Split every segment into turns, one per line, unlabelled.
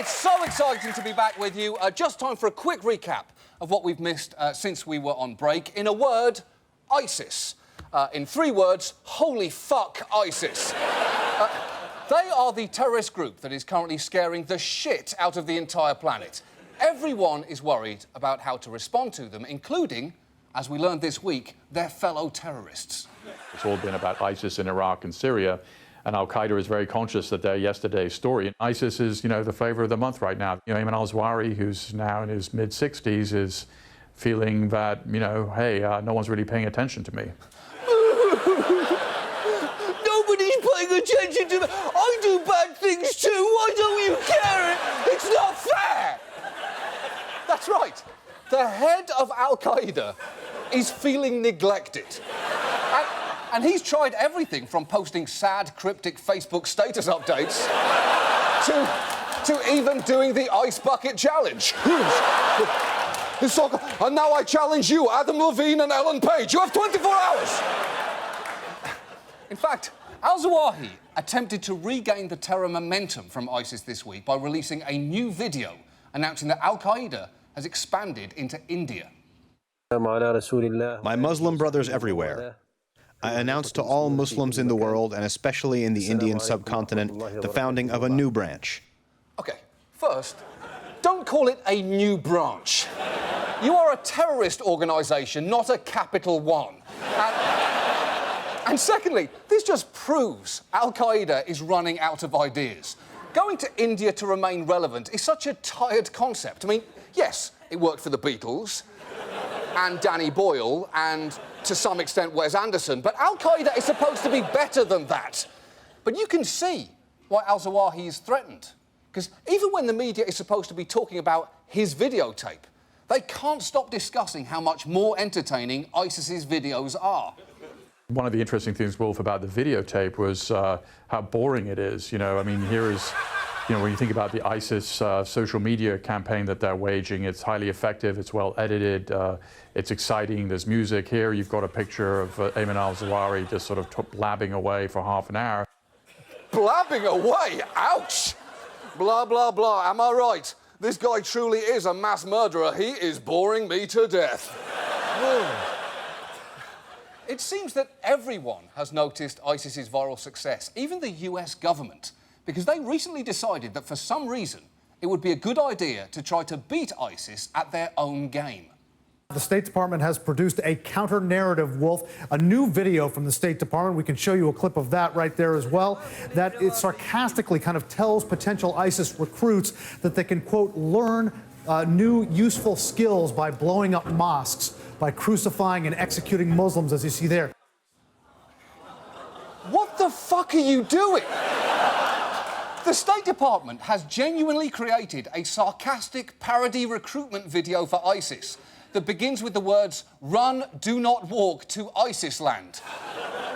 It's so exciting to be back with you. Just time for a quick recap of what we've missed since we were on break. In a word, ISIS. In 3 words, holy fuck ISIS. They are the terrorist group that is currently scaring the shit out of the entire planet. Everyone is worried about how to respond to them, including, as we learned this week, their fellow terrorists.
It's all been about ISIS in Iraq and Syria, and Al-Qaeda is very conscious that they're yesterday's story. ISIS is, the flavour of the month right now. Ayman al-Zawahiri, who's now in his mid-60s, is feeling that, hey, no one's really paying attention to me.
Nobody's paying attention to me. I do bad things too. Why don't you care? It's not fair. That's right. The head of Al-Qaeda is feeling neglected. And he's tried everything from posting sad, cryptic Facebook status updates to even doing the ice bucket challenge. And now I challenge you, Adam Levine and Ellen Page. You have 24 hours. In fact, al-Zawahiri attempted to regain the terror momentum from ISIS this week by releasing a new video announcing that Al-Qaeda has expanded into India.
My Muslim brothers everywhere. I announced to all Muslims in the world, and especially in the Indian subcontinent, the founding of a new branch.
OK, first, don't call it a new branch. You are a terrorist organisation, not a Capital One. And secondly, this just proves Al-Qaeda is running out of ideas. Going to India to remain relevant is such a tired concept. I mean, yes, it worked for the Beatles and Danny Boyle and, to some extent, Wes Anderson, but Al-Qaeda is supposed to be better than that. But you can see why al-Zawahiri is threatened, because even when the media is supposed to be talking about his videotape, they can't stop discussing how much more entertaining ISIS's videos are.
One of the interesting things, Wolf, about the videotape was how boring it is. Here is, when you think about the ISIS social media campaign that they're waging, it's highly effective, it's well edited, it's exciting, there's music. Here you've got a picture of Ayman al-Zawahiri just sort of blabbing away for half an hour.
Blabbing away? Ouch! Blah, blah, blah. Am I right? This guy truly is a mass murderer. He is boring me to death. It seems that everyone has noticed ISIS's viral success, even the US government, because they recently decided that for some reason it would be a good idea to try to beat ISIS at their own game.
The State Department has produced a counter-narrative, Wolf, a new video from the State Department. We can show you a clip of that right there as well, that it sarcastically kind of tells potential ISIS recruits that they can, quote, learn new useful skills by blowing up mosques, by crucifying and executing Muslims, as you see there.
What the fuck are you doing? The State Department has genuinely created a sarcastic parody recruitment video for ISIS that begins with the words, "Run, do not walk to ISIS land."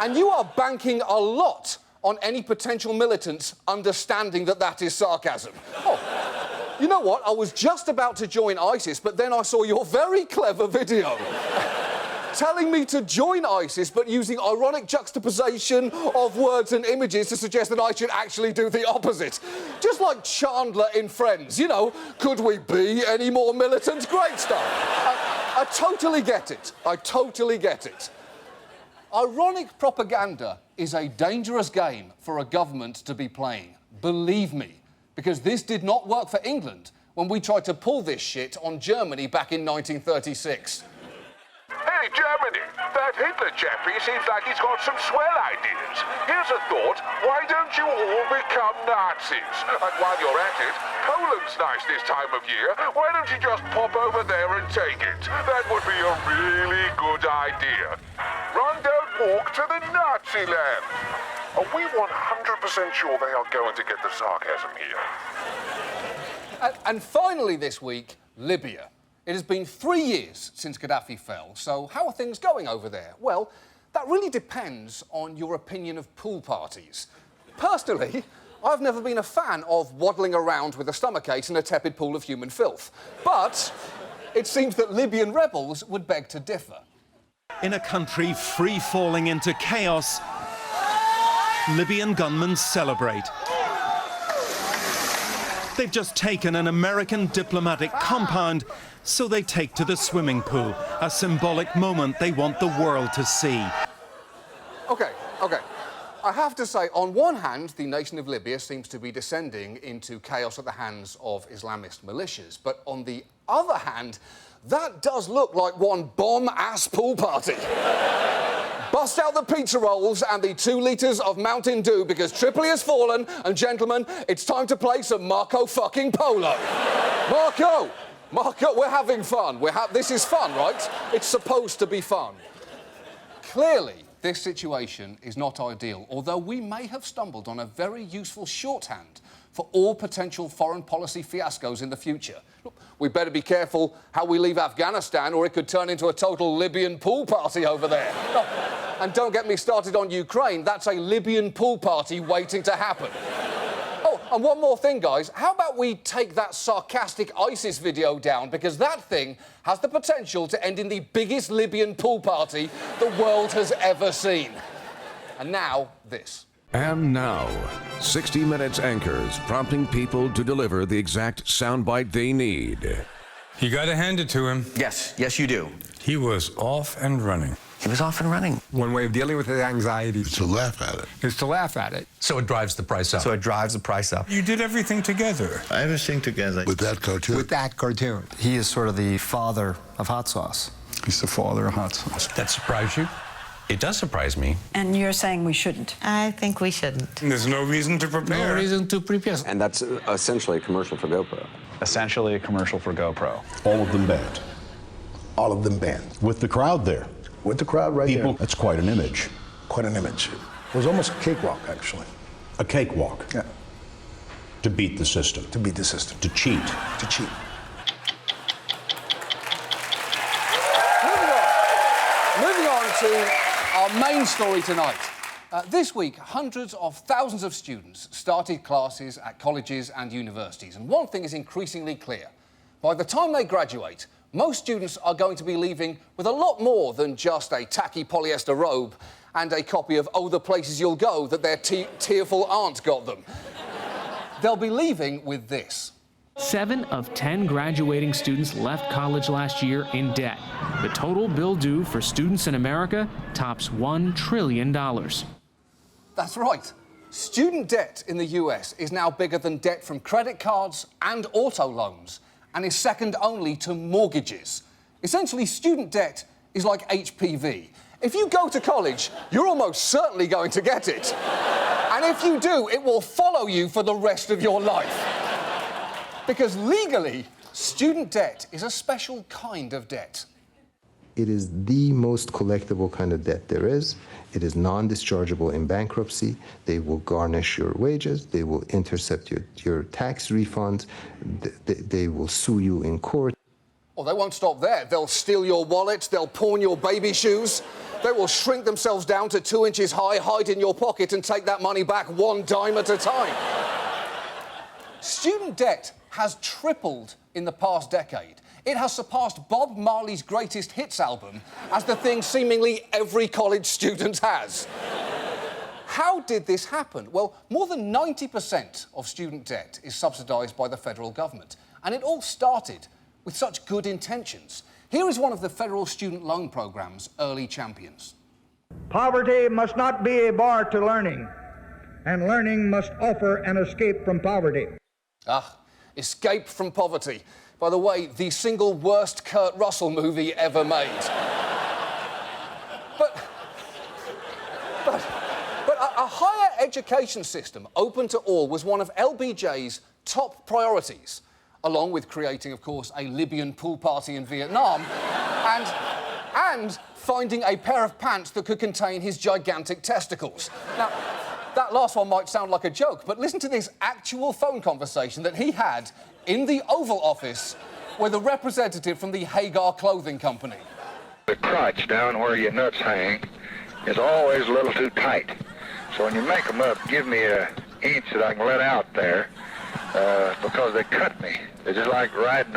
And you are banking a lot on any potential militants understanding that that is sarcasm. Oh, you know what? I was just about to join ISIS, but then I saw your very clever video telling me to join ISIS, but using ironic juxtaposition of words and images to suggest that I should actually do the opposite. Just like Chandler in Friends, could we be any more militant? Great stuff. I totally get it. I totally get it. Ironic propaganda is a dangerous game for a government to be playing. Believe me, because this did not work for England when we tried to pull this shit on Germany back in 1936.
Hey, Germany, that Hitler chappie seems like he's got some swell ideas. Here's a thought, why don't you all become Nazis? And while you're at it, Poland's nice this time of year. Why don't you just pop over there and take it? That would be a really good idea. Run, don't walk to the Nazi land. Are we 100% sure they are going to get the sarcasm here?
And finally this week, Libya. It has been 3 years since Gaddafi fell, so how are things going over there? Well, that really depends on your opinion of pool parties. Personally, I've never been a fan of waddling around with a stomachache in a tepid pool of human filth. But it seems that Libyan rebels would beg to differ.
In a country free-falling into chaos, Libyan gunmen celebrate. They've just taken an American diplomatic compound, so they take to the swimming pool, a symbolic moment they want the world to see.
OK. I have to say, on one hand, the nation of Libya seems to be descending into chaos at the hands of Islamist militias. But on the other hand, that does look like one bomb-ass pool party. Bust out the pizza rolls and the 2 litres of Mountain Dew because Tripoli has fallen, and gentlemen, it's time to play some Marco fucking Polo. Marco, we're having fun. This is fun, right? It's supposed to be fun. Clearly, this situation is not ideal, although we may have stumbled on a very useful shorthand for all potential foreign policy fiascos in the future. Look, we better be careful how we leave Afghanistan, or it could turn into a total Libyan pool party over there. Oh, and don't get me started on Ukraine. That's a Libyan pool party waiting to happen. Oh, and one more thing, guys. How about we take that sarcastic ISIS video down, because that thing has the potential to end in the biggest Libyan pool party the world has ever seen. And now, this.
And now, 60 Minutes anchors prompting people to deliver the exact soundbite they need.
You got to hand it to him.
Yes, you do.
He was off and running.
He was off and running.
One way of dealing with his anxiety
is to laugh at it.
Is to laugh at it.
So it drives the price up.
You did everything together.
Everything together. With that cartoon.
He is sort of the father of hot sauce.
He's the father of hot sauce.
That surprised you?
It does surprise me.
And you're saying we shouldn't?
I think we shouldn't.
There's no reason to prepare.
No reason to prepare.
And that's essentially a commercial for GoPro.
Essentially a commercial for GoPro.
All of them banned. All of them banned.
With the crowd there.
With the crowd right there.
That's quite an image.
Quite an image. It was almost a cakewalk, actually.
A cakewalk.
Yeah.
To beat the system.
To beat the system.
To cheat.
To cheat.
Moving on to our main story tonight. This week, hundreds of thousands of students started classes at colleges and universities. And one thing is increasingly clear. By the time they graduate, most students are going to be leaving with a lot more than just a tacky polyester robe and a copy of Oh, the Places You'll Go that their tearful aunt got them. They'll be leaving with this.
7 of 10 graduating students left college last year in debt. The total bill due for students in America tops $1 trillion.
That's right. Student debt in the US is now bigger than debt from credit cards and auto loans, and is second only to mortgages. Essentially, student debt is like HPV. If you go to college, you're almost certainly going to get it. And if you do, it will follow you for the rest of your life. Because legally, student debt is a special kind of debt.
It is the most collectible kind of debt there is. It is non-dischargeable in bankruptcy. They will garnish your wages. They will intercept your tax refunds. They will sue you in court.
Well, they won't stop there. They'll steal your wallet. They'll pawn your baby shoes. They will shrink themselves down to 2 inches high, hide in your pocket, and take that money back 1 dime at a time. Student debt has tripled in the past decade. It has surpassed Bob Marley's greatest hits album as the thing seemingly every college student has. How did this happen? Well, more than 90% of student debt is subsidised by the federal government. And it all started with such good intentions. Here is one of the federal student loan programme's early champions.
Poverty must not be a bar to learning, and learning must offer an escape from poverty.
Escape from poverty. By the way, the single worst Kurt Russell movie ever made. But a higher education system open to all was one of LBJ's top priorities, along with creating, of course, a Libyan pool party in Vietnam and finding a pair of pants that could contain his gigantic testicles. Now, that last one might sound like a joke, but listen to this actual phone conversation that he had in the Oval Office with a representative from the Hagar Clothing Company.
The crotch down where your nuts hang is always a little too tight. So when you make them up, give me an inch that I can let out there because they cut me. They're just like riding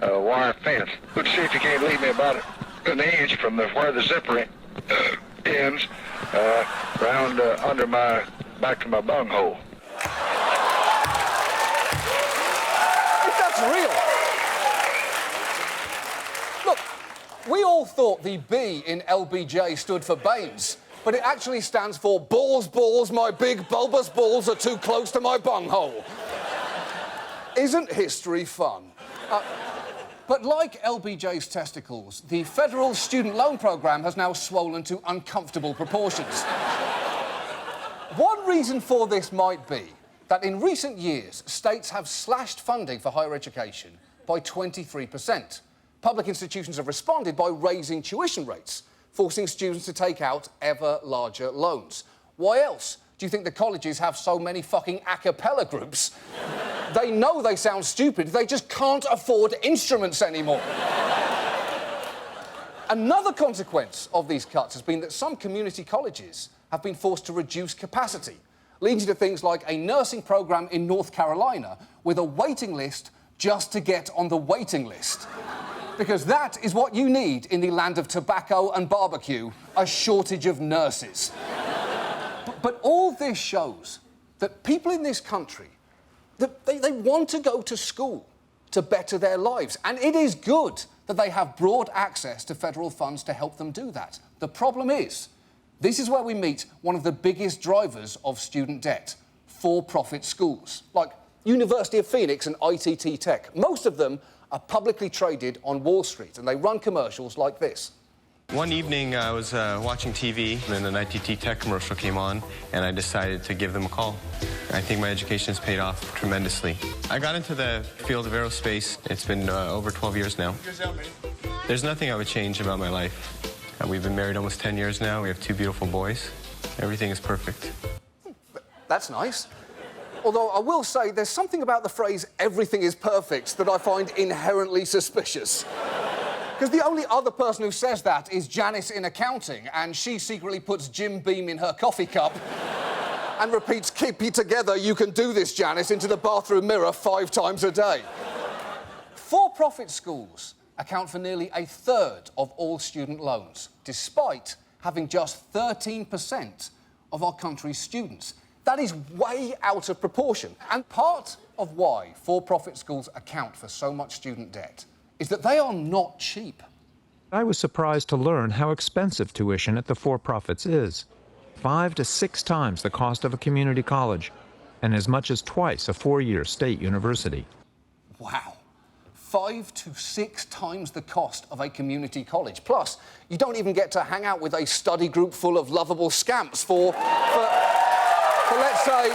a wire fence. Let's see if you can't leave me about an inch from where the zipper ends round under my back to my bunghole.
real. Look, we all thought the B in LBJ stood for Baines, but it actually stands for balls, balls, my big bulbous balls are too close to my bunghole. Isn't history fun? But like LBJ's testicles, the federal student loan program has now swollen to uncomfortable proportions. One reason for this might be that in recent years, states have slashed funding for higher education by 23%. Public institutions have responded by raising tuition rates, forcing students to take out ever larger loans. Why else do you think the colleges have so many fucking a cappella groups? They know they sound stupid, they just can't afford instruments anymore. Another consequence of these cuts has been that some community colleges have been forced to reduce capacity, leading to things like a nursing program in North Carolina with a waiting list just to get on the waiting list. Because that is what you need in the land of tobacco and barbecue, a shortage of nurses. But all this shows that people in this country, that they want to go to school to better their lives. And it is good that they have broad access to federal funds to help them do that. The problem is, this is where we meet one of the biggest drivers of student debt, for-profit schools, like University of Phoenix and ITT Tech. Most of them are publicly traded on Wall Street, and they run commercials like this.
One evening, I was watching TV, and an ITT Tech commercial came on, and I decided to give them a call. I think my education has paid off tremendously. I got into the field of aerospace. It's been over 12 years now. There's nothing I would change about my life. We've been married almost 10 years now. We have 2 beautiful boys. Everything is perfect.
That's nice. Although I will say there's something about the phrase everything is perfect that I find inherently suspicious. Because the only other person who says that is Janice in accounting, and she secretly puts Jim Beam in her coffee cup and repeats, "Keep you together, you can do this, Janice," into the bathroom mirror 5 times a day. For-profit schools account for nearly a third of all student loans, despite having just 13% of our country's students. That is way out of proportion. And part of why for-profit schools account for so much student debt is that they are not cheap.
I was surprised to learn how expensive tuition at the for-profits is. 5 to 6 times the cost of a community college, and as much as twice a 4-year state university.
Wow. 5 to 6 times the cost of a community college. Plus, you don't even get to hang out with a study group full of lovable scamps for let's say,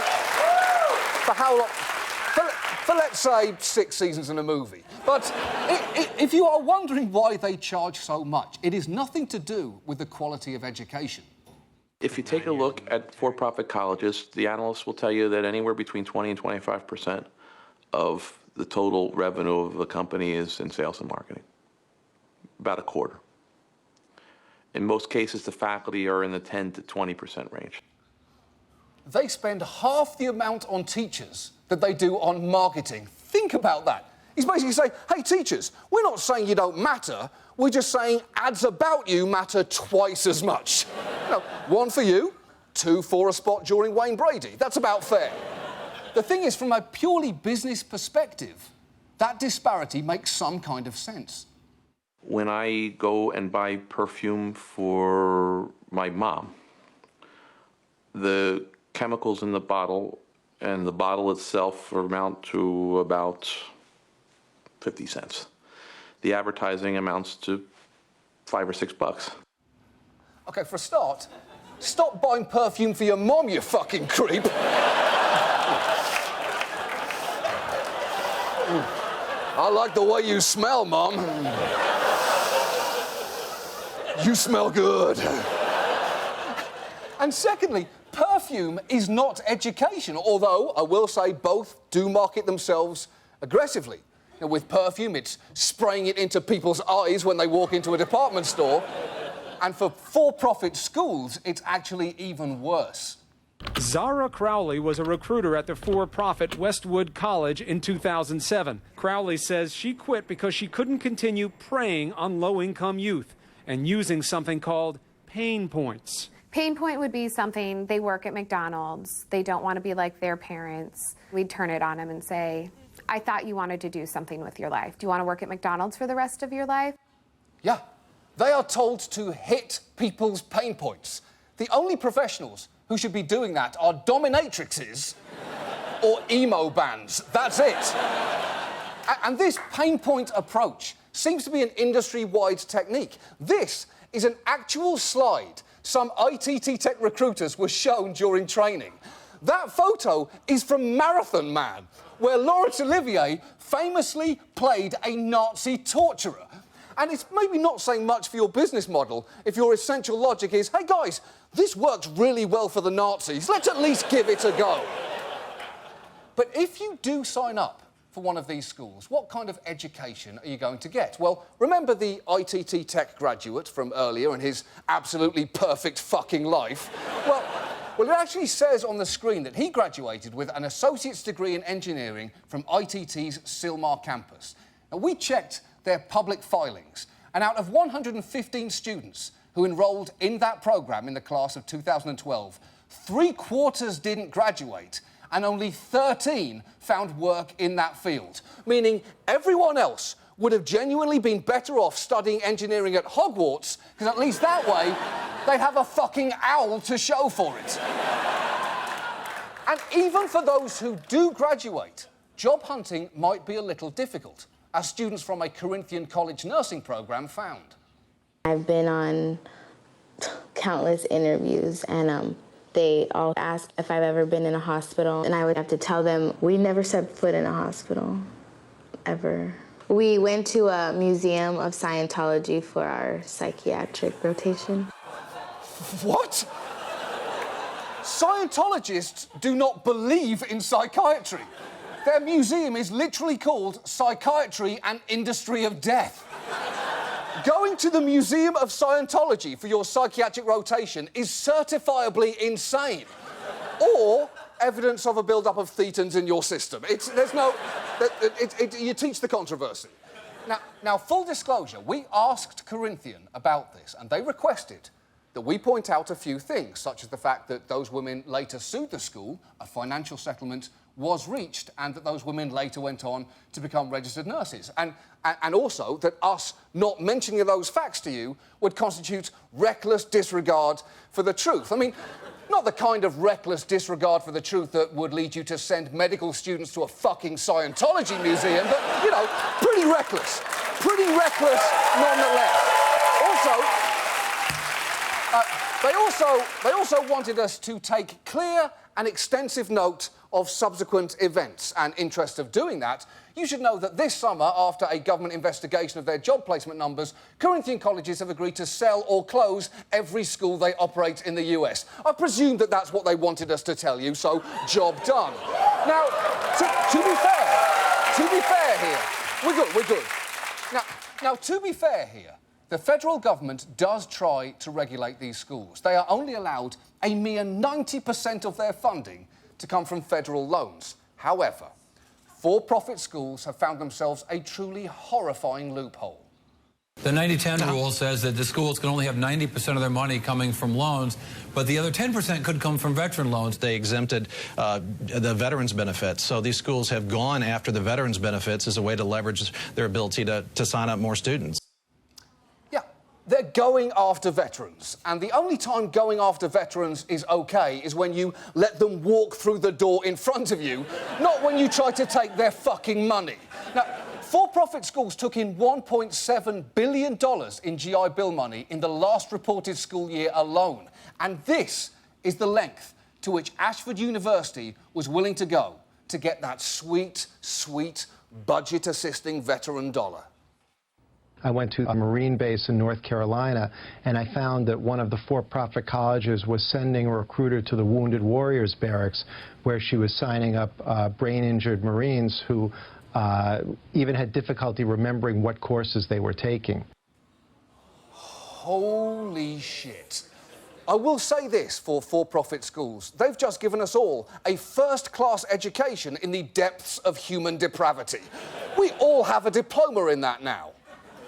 for how long? For let's say 6 seasons in a movie. But if you are wondering why they charge so much, it is nothing to do with the quality of education.
If you take a look at for-profit colleges, the analysts will tell you that anywhere between 20 and 25% of the total revenue of the company is in sales and marketing. About a quarter. In most cases, the faculty are in the 10 to 20% range.
They spend half the amount on teachers that they do on marketing. Think about that. He's basically saying, hey, teachers, we're not saying you don't matter, we're just saying ads about you matter twice as much. No, 1 for you, 2 for a spot during Wayne Brady. That's about fair. The thing is, from a purely business perspective, that disparity makes some kind of sense.
When I go and buy perfume for my mom, the chemicals in the bottle and the bottle itself amount to about 50 cents. The advertising amounts to $5 or $6.
Okay, for a start, stop buying perfume for your mom, you fucking creep. I like the way you smell, Mom. You smell good. And secondly, perfume is not education, although I will say both do market themselves aggressively. You know, with perfume, it's spraying it into people's eyes when they walk into a department store. And for-profit schools, it's actually even worse.
Zara Crowley was a recruiter at the for-profit Westwood College in 2007. Crowley says she quit because she couldn't continue preying on low-income youth and using something called pain points.
Pain point would be something, they work at McDonald's, they don't want to be like their parents. We'd turn it on them and say, I thought you wanted to do something with your life. Do you want to work at McDonald's for the rest of your life?
Yeah. They are told to hit people's pain points. The only professionals who should be doing that are dominatrixes or emo bands. That's it. And this pain point approach seems to be an industry-wide technique. This is an actual slide some ITT Tech recruiters were shown during training. That photo is from Marathon Man, where Laurence Olivier famously played a Nazi torturer. And it's maybe not saying much for your business model if your essential logic is, hey guys, this works really well for the Nazis, let's at least give it a go. But if you do sign up for one of these schools, what kind of education are you going to get? Well, remember the ITT Tech graduate from earlier and his absolutely perfect fucking life? Well, it actually says on the screen that he graduated with an associate's degree in engineering from ITT's Silmar campus. Now, we checked their public filings, and out of 115 students who enrolled in that programme in the class of 2012, 3/4 didn't graduate, and only 13 found work in that field, meaning everyone else would have genuinely been better off studying engineering at Hogwarts, because at least that way they'd have a fucking owl to show for it. And even for those who do graduate, job hunting might be a little difficult, as students from a Corinthian college nursing programme found.
I've been on countless interviews, and they all ask if I've ever been in a hospital, and I would have to tell them, we never set foot in a hospital, ever. We went to a museum of Scientology for our psychiatric rotation.
What? Scientologists do not believe in psychiatry. Their museum is literally called Psychiatry and Industry of Death. Going to the Museum of Scientology for your psychiatric rotation is certifiably insane. Or evidence of a build-up of thetans in your system. You teach the controversy. Now, full disclosure, we asked Corinthian about this, and they requested that we point out a few things, such as the fact that those women later sued the school, a financial settlement was reached, and that those women later went on to become registered nurses. And also that us not mentioning those facts to you would constitute reckless disregard for the truth. I mean, not the kind of reckless disregard for the truth that would lead you to send medical students to a fucking Scientology museum, but, you know, pretty reckless. Pretty reckless nonetheless. They also wanted us to take clear and extensive note of subsequent events. And in interest of doing that, you should know that this summer, after a government investigation of their job placement numbers, Corinthian colleges have agreed to sell or close every school they operate in the US. I presume that that's what they wanted us to tell you, so job done. Now, to be fair here, we're good. Now, to be fair here, the federal government does try to regulate these schools. They are only allowed a mere 90% of their funding to come from federal loans. However, for-profit schools have found themselves a truly horrifying loophole.
The 90-10 rule says that the schools can only have 90% of their money coming from loans, but the other 10% could come from veteran loans.
They exempted the veterans benefits, so these schools have gone after the veterans benefits as a way to leverage their ability to sign up more students.
They're going after veterans, and the only time going after veterans is okay is when you let them walk through the door in front of you, not when you try to take their fucking money. Now, for-profit schools took in $1.7 billion in GI Bill money in the last reported school year alone, and this is the length to which Ashford University was willing to go to get that sweet, sweet budget-assisting veteran dollar.
I went to a Marine base in North Carolina, and I found that one of the for-profit colleges was sending a recruiter to the Wounded Warriors Barracks, where she was signing up brain-injured Marines who even had difficulty remembering what courses they were taking.
Holy shit. I will say this for-profit schools. They've just given us all a first-class education in the depths of human depravity. We all have a diploma in that now.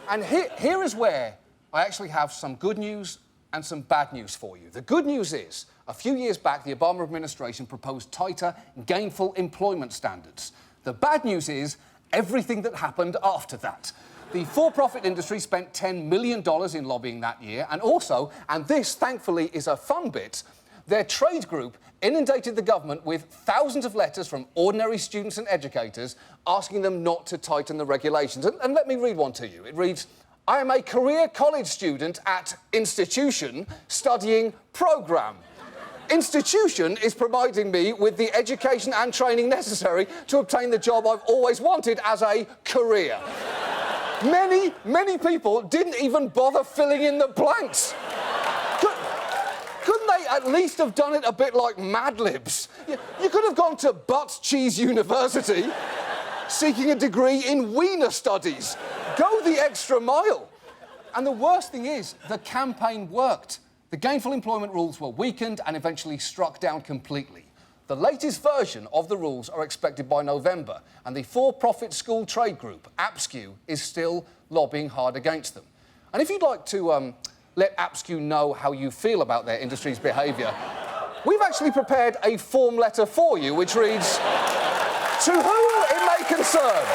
And here is where I actually have some good news and some bad news for you. The good news is, a few years back, the Obama administration proposed tighter gainful employment standards. The bad news is everything that happened after that. The for-profit industry spent $10 million in lobbying that year, and also, and this thankfully is a fun bit, their trade group inundated the government with thousands of letters from ordinary students and educators asking them not to tighten the regulations. And let me read one to you. It reads, I am a career college student at institution studying programme. Institution is providing me with the education and training necessary to obtain the job I've always wanted as a career. Many people didn't even bother filling in the blanks. Couldn't they at least have done it a bit like Mad Libs? You could have gone to Butts Cheese University seeking a degree in Wiener Studies. Go the extra mile. And the worst thing is, the campaign worked. The gainful employment rules were weakened and eventually struck down completely. The latest version of the rules are expected by November, and the for-profit school trade group, APSCU, is still lobbying hard against them. And if you'd like to let APSCU know how you feel about their industry's behaviour, we've actually prepared a form letter for you, which reads, to whom it may concern,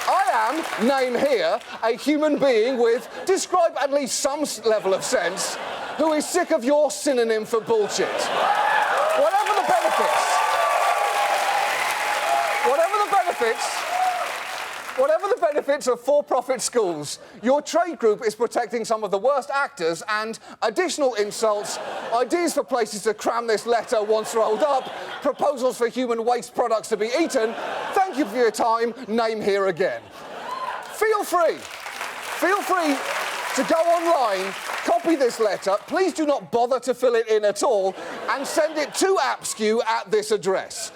I am, name here, a human being with, describe at least some level of sense, who is sick of your synonym for bullshit. Whatever the benefits, whatever the benefits of for-profit schools, your trade group is protecting some of the worst actors, and additional insults, ideas for places to cram this letter once rolled up, proposals for human waste products to be eaten. Thank you for your time. Name here again. Feel free to go online, copy this letter, please do not bother to fill it in at all, and send it to APSCU at this address.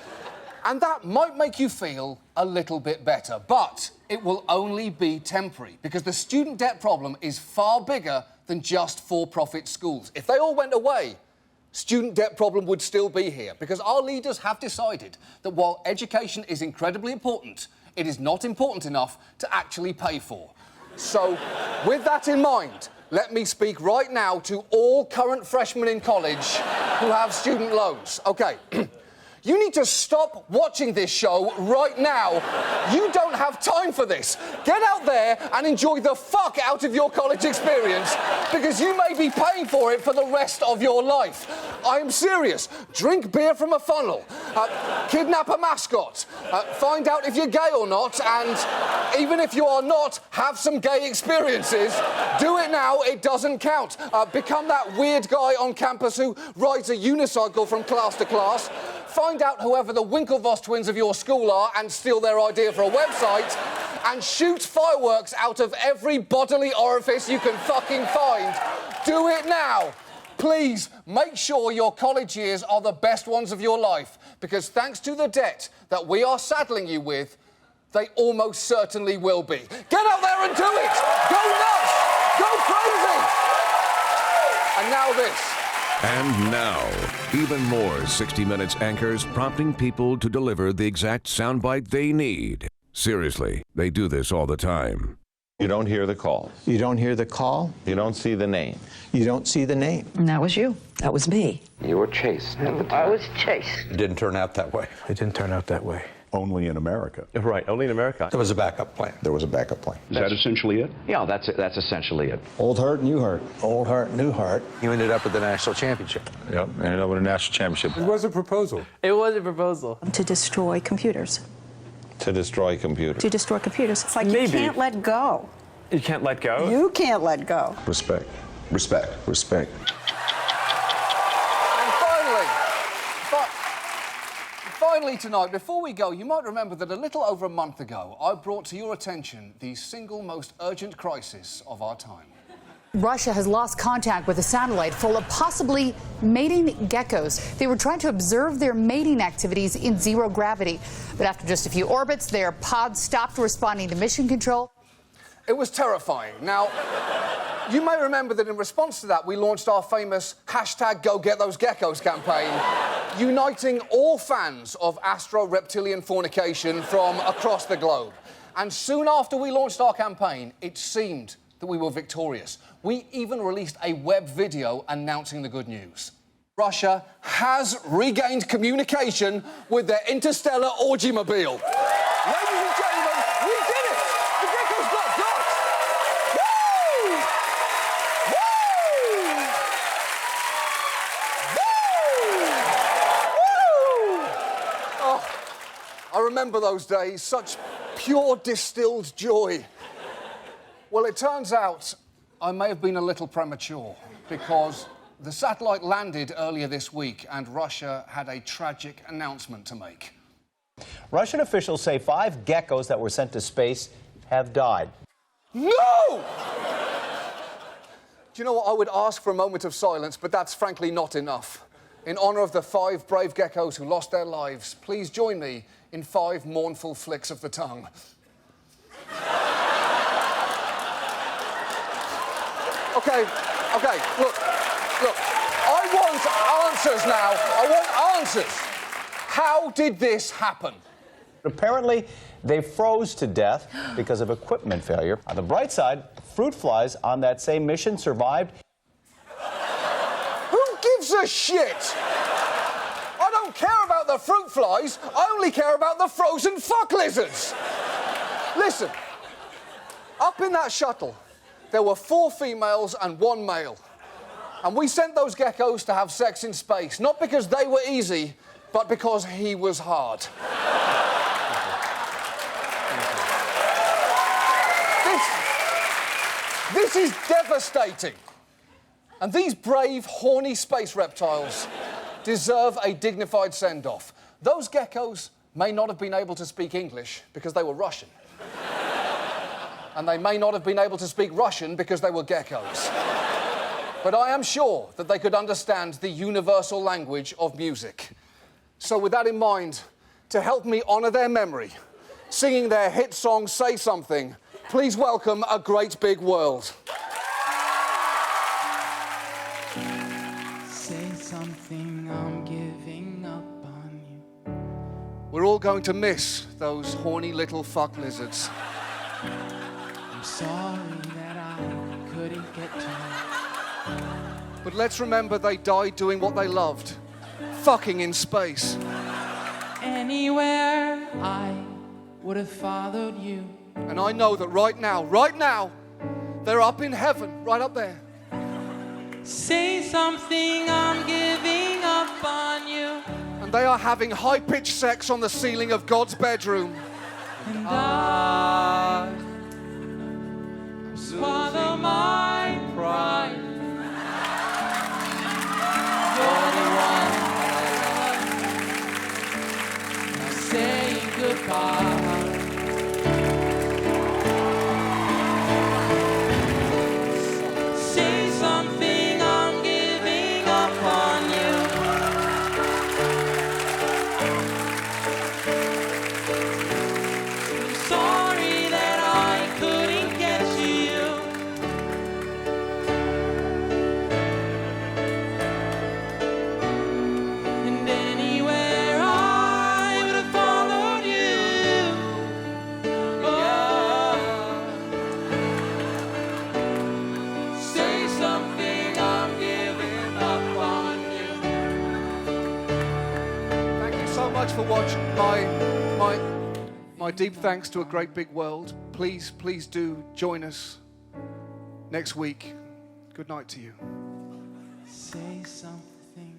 And that might make you feel a little bit better, but it will only be temporary, because the student debt problem is far bigger than just for-profit schools. If they all went away, student debt problem would still be here, because our leaders have decided that while education is incredibly important, it is not important enough to actually pay for. So, with that in mind, let me speak right now to all current freshmen in college who have student loans. OK, you need to stop watching this show right now. You don't have time for this. Get out there and enjoy the fuck out of your college experience, because you may be paying for it for the rest of your life. I am serious. Drink beer from a funnel. Kidnap a mascot. Find out if you're gay or not. And even if you are not, have some gay experiences. Do it now. It doesn't count. Become that weird guy on campus who rides a unicycle from class to class. Find out whoever the Winklevoss twins of your school are and steal their idea for a website, and shoot fireworks out of every bodily orifice you can fucking find. Do it now. Please make sure your college years are the best ones of your life, because thanks to the debt that we are saddling you with, they almost certainly will be. Get out there and do it! Go nuts! Go crazy! And now this.
And now, even more 60 Minutes anchors prompting people to deliver the exact soundbite they need. Seriously, they do this all the time.
You don't hear the call.
You don't hear the call.
You don't see the name.
You don't see the name.
And that was you. That was me.
You were chased at the time.
I was chased.
It didn't turn out that way.
It didn't turn out that way.
Only in America.
Right, only in America. There was a backup plan.
There was a backup plan.
Is that essentially it? Yeah, that's it. That's essentially it.
Old heart, new heart. Old heart, new heart.
You ended up with the national championship.
Yep, ended up with a national championship.
It was a proposal.
It was a proposal.
To destroy computers.
To destroy computers.
To destroy computers.
It's like you can't let go.
You can't let go?
You can't let go.
Respect. Respect. Respect.
Finally tonight, before we go, you might remember that a little over a month ago, I brought to your attention the single most urgent crisis of our time.
Russia has lost contact with a satellite full of possibly mating geckos. They were trying to observe their mating activities in zero gravity. But after just a few orbits, their pods stopped responding to mission control.
It was terrifying. Now, you may remember that in response to that, we launched our famous #GoGetThoseGeckos campaign, uniting all fans of astro-reptilian fornication from across the globe. And soon after we launched our campaign, it seemed that we were victorious. We even released a web video announcing the good news. Russia has regained communication with their interstellar orgy-mobile. Ladies I remember those days, such pure distilled joy. Well, it turns out I may have been a little premature because the satellite landed earlier this week and Russia had a tragic announcement to make.
Russian officials say 5 geckos that were sent to space have died.
No! Do you know what? I would ask for a moment of silence, but that's frankly not enough. In honor of the 5 brave geckos who lost their lives, please join me in 5 mournful flicks of the tongue. Okay, look. I want answers now. I want answers. How did this happen?
Apparently, they froze to death because of equipment failure. On the bright side, fruit flies on that same mission survived.
Who gives a shit? I don't care about the fruit flies. I only care about the frozen fuck lizards. Listen, up in that shuttle, there were 4 females and 1 male. And we sent those geckos to have sex in space, not because they were easy, but because he was hard. This is devastating. And these brave, horny space reptiles deserve a dignified send-off. Those geckos may not have been able to speak English because they were Russian. And they may not have been able to speak Russian because they were geckos. But I am sure that they could understand the universal language of music. So with that in mind, to help me honor their memory, singing their hit song, Say Something, please welcome A Great Big World.
Say something, I'm giving up on you.
We're all going to miss those horny little fuck lizards.
I'm sorry that I couldn't get to you.
But let's remember they died doing what they loved, fucking in space.
Anywhere I would have followed you.
And I know that right now, they're up in heaven, right up there.
Say something, I'm giving up on you.
And they are having high-pitched sex on the ceiling of God's bedroom.
And I swallow my pride. You're the one. Now say goodbye. Say something, I'm giving up on you. I'm sorry that I couldn't get to you. And anywhere I would have followed you. Oh. Say something, I'm giving up on you.
Thank you so much for watching. My deep thanks to A Great Big World. Please do join us next week. Good night to you.
Say something.